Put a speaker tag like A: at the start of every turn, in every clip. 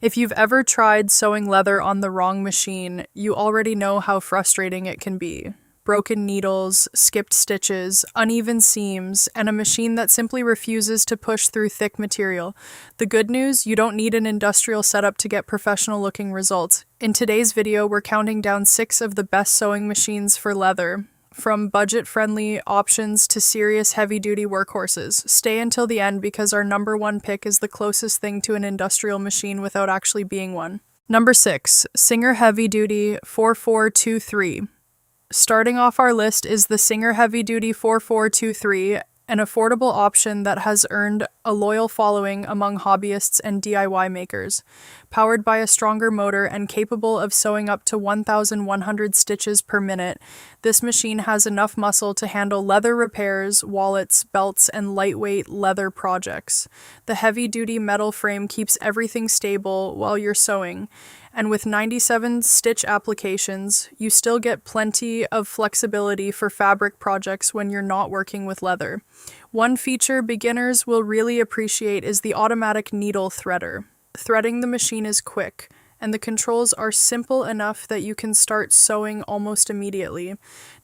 A: If you've ever tried sewing leather on the wrong machine, you already know how frustrating it can be. Broken needles, skipped stitches, uneven seams, and a machine that simply refuses to push through thick material. The good news, you don't need an industrial setup to get professional-looking results. In today's video, we're counting down 6 of the best sewing machines for leather. From budget-friendly options to serious heavy-duty workhorses. Stay until the end because our number 1 pick is the closest thing to an industrial machine without actually being one. Number 6. Singer Heavy Duty 4423. Starting off our list is the Singer Heavy Duty 4423, an affordable option that has earned a loyal following among hobbyists and DIY makers. Powered by a stronger motor and capable of sewing up to 1,100 stitches per minute, this machine has enough muscle to handle leather repairs, wallets, belts, and lightweight leather projects. The heavy-duty metal frame keeps everything stable while you're sewing, and with 97 stitch applications, you still get plenty of flexibility for fabric projects when you're not working with leather. One feature beginners will really appreciate is the automatic needle threader. Threading the machine is quick, and the controls are simple enough that you can start sewing almost immediately.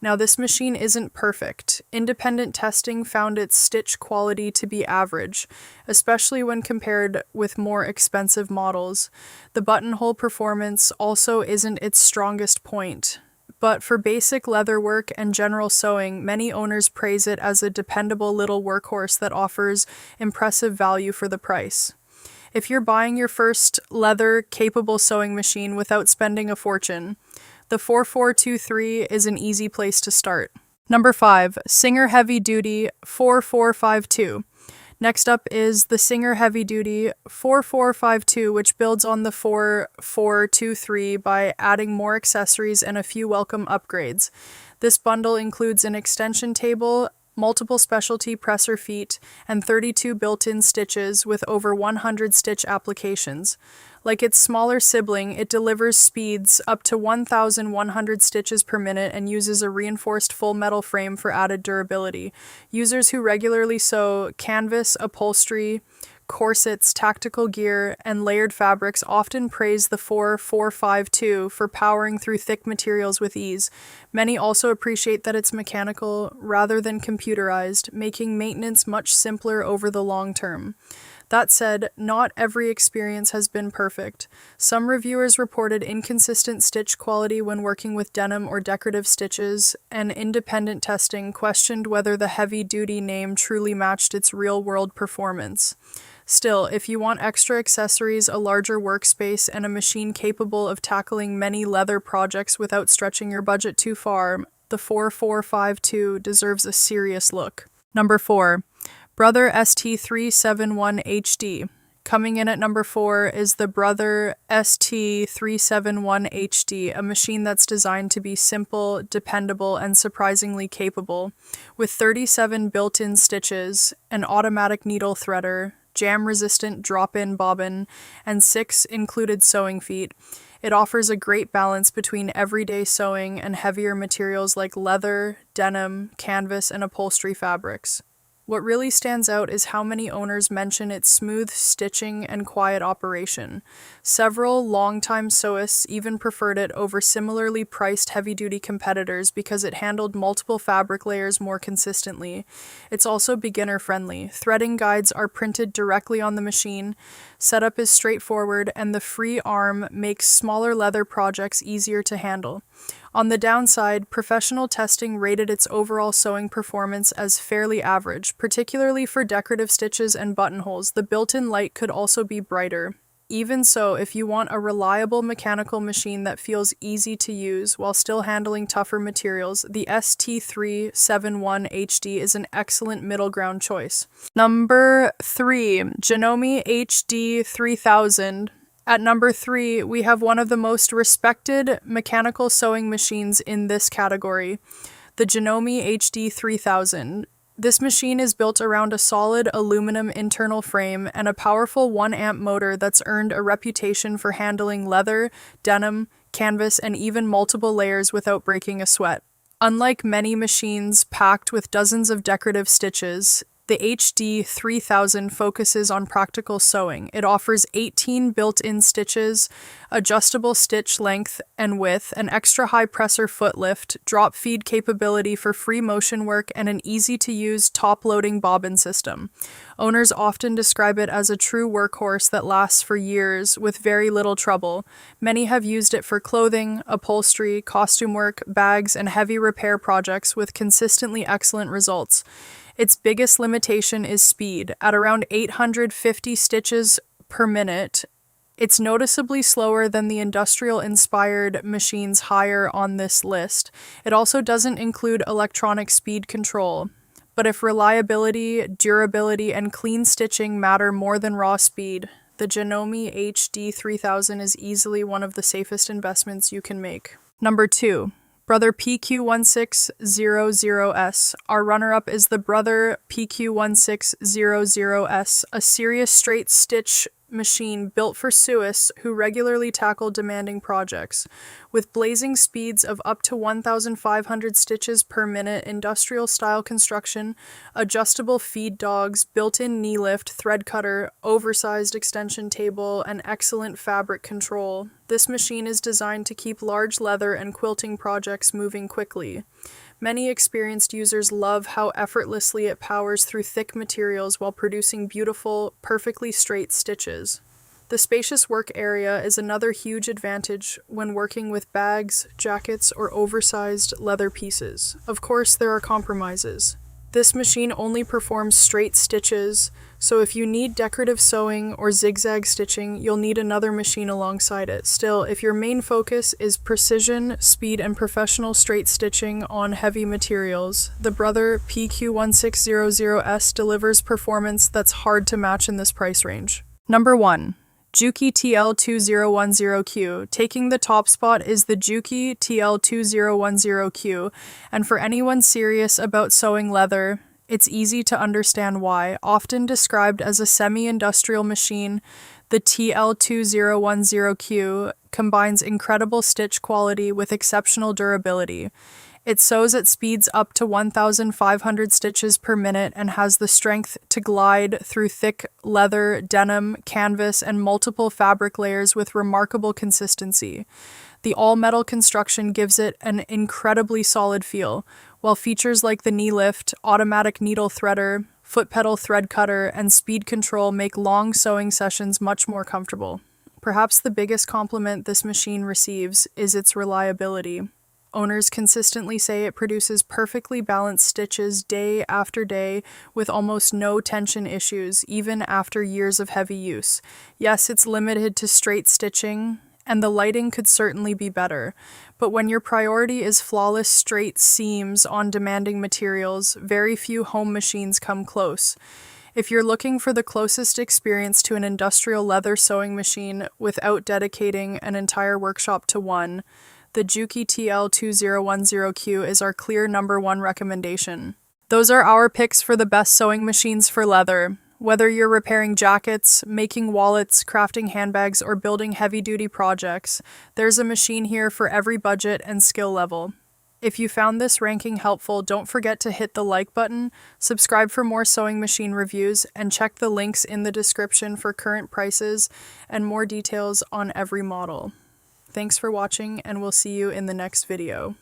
A: Now, this machine isn't perfect. Independent testing found its stitch quality to be average, especially when compared with more expensive models. The buttonhole performance also isn't its strongest point. But for basic leather work and general sewing, many owners praise it as a dependable little workhorse that offers impressive value for the price. If you're buying your first leather-capable sewing machine without spending a fortune, the 4423 is an easy place to start. Number 5. Singer Heavy Duty 4452. Next up is the Singer Heavy Duty 4452, which builds on the 4423 by adding more accessories and a few welcome upgrades. This bundle includes an extension table, multiple specialty presser feet, and 32 built-in stitches with over 100 stitch applications. Like its smaller sibling, it delivers speeds up to 1,100 stitches per minute and uses a reinforced full metal frame for added durability. Users who regularly sew canvas, upholstery, corsets, tactical gear, and layered fabrics often praise the 4452 for powering through thick materials with ease. Many also appreciate that it's mechanical rather than computerized, making maintenance much simpler over the long term. That said, not every experience has been perfect. Some reviewers reported inconsistent stitch quality when working with denim or decorative stitches, and independent testing questioned whether the heavy-duty name truly matched its real-world performance. Still, if you want extra accessories, a larger workspace, and a machine capable of tackling many leather projects without stretching your budget too far, the 4452 deserves a serious look. Number 4. Brother ST371HD. Coming in at number 4 is the Brother ST371HD, a machine that's designed to be simple, dependable, and surprisingly capable. With 37 built-in stitches, an automatic needle threader, jam-resistant drop-in bobbin, and 6 included sewing feet, it offers a great balance between everyday sewing and heavier materials like leather, denim, canvas, and upholstery fabrics. What really stands out is how many owners mention its smooth stitching and quiet operation. Several longtime sewists even preferred it over similarly priced heavy-duty competitors because it handled multiple fabric layers more consistently. It's also beginner-friendly. Threading guides are printed directly on the machine, setup is straightforward, and the free arm makes smaller leather projects easier to handle. On the downside, professional testing rated its overall sewing performance as fairly average, particularly for decorative stitches and buttonholes. The built-in light could also be brighter. Even so, if you want a reliable mechanical machine that feels easy to use while still handling tougher materials, the ST371HD is an excellent middle ground choice. Number 3. Janome HD3000. At number 3, we have one of the most respected mechanical sewing machines in this category, the Janome HD3000. This machine is built around a solid aluminum internal frame and a powerful 1-amp motor that's earned a reputation for handling leather, denim, canvas, and even multiple layers without breaking a sweat. Unlike many machines packed with dozens of decorative stitches, The HD3000 focuses on practical sewing. It offers 18 built-in stitches, adjustable stitch length and width, an extra high presser foot lift, drop feed capability for free motion work, and an easy-to-use top-loading bobbin system. Owners often describe it as a true workhorse that lasts for years with very little trouble. Many have used it for clothing, upholstery, costume work, bags, and heavy repair projects with consistently excellent results. Its biggest limitation is speed. At around 850 stitches per minute, it's noticeably slower than the industrial-inspired machines higher on this list. It also doesn't include electronic speed control. But if reliability, durability, and clean stitching matter more than raw speed, the Janome HD3000 is easily one of the safest investments you can make. Number 2. Brother PQ1600S. Our runner-up is the Brother PQ1600S, a serious straight stitch machine built for Swiss who regularly tackle demanding projects. With blazing speeds of up to 1,500 stitches per minute, industrial-style construction, adjustable feed dogs, built-in knee lift, thread cutter, oversized extension table, and excellent fabric control, this machine is designed to keep large leather and quilting projects moving quickly. Many experienced users love how effortlessly it powers through thick materials while producing beautiful, perfectly straight stitches. The spacious work area is another huge advantage when working with bags, jackets, or oversized leather pieces. Of course, there are compromises. This machine only performs straight stitches, so if you need decorative sewing or zigzag stitching, you'll need another machine alongside it. Still, if your main focus is precision, speed, and professional straight stitching on heavy materials, the Brother PQ1600S delivers performance that's hard to match in this price range. Number 1. Juki TL-2010Q. Taking the top spot is the Juki TL-2010Q, and for anyone serious about sewing leather, it's easy to understand why. Often described as a semi-industrial machine, the TL-2010Q combines incredible stitch quality with exceptional durability. It sews at speeds up to 1,500 stitches per minute and has the strength to glide through thick leather, denim, canvas, and multiple fabric layers with remarkable consistency. The all-metal construction gives it an incredibly solid feel, while features like the knee lift, automatic needle threader, foot pedal thread cutter, and speed control make long sewing sessions much more comfortable. Perhaps the biggest compliment this machine receives is its reliability. Owners consistently say it produces perfectly balanced stitches day after day with almost no tension issues, even after years of heavy use. Yes, it's limited to straight stitching, and the lighting could certainly be better. But when your priority is flawless straight seams on demanding materials, very few home machines come close. If you're looking for the closest experience to an industrial leather sewing machine without dedicating an entire workshop to one, the Juki TL-2010Q is our clear number 1 recommendation. Those are our picks for the best sewing machines for leather. Whether you're repairing jackets, making wallets, crafting handbags, or building heavy-duty projects, there's a machine here for every budget and skill level. If you found this ranking helpful, don't forget to hit the like button, subscribe for more sewing machine reviews, and check the links in the description for current prices and more details on every model. Thanks for watching, and we'll see you in the next video.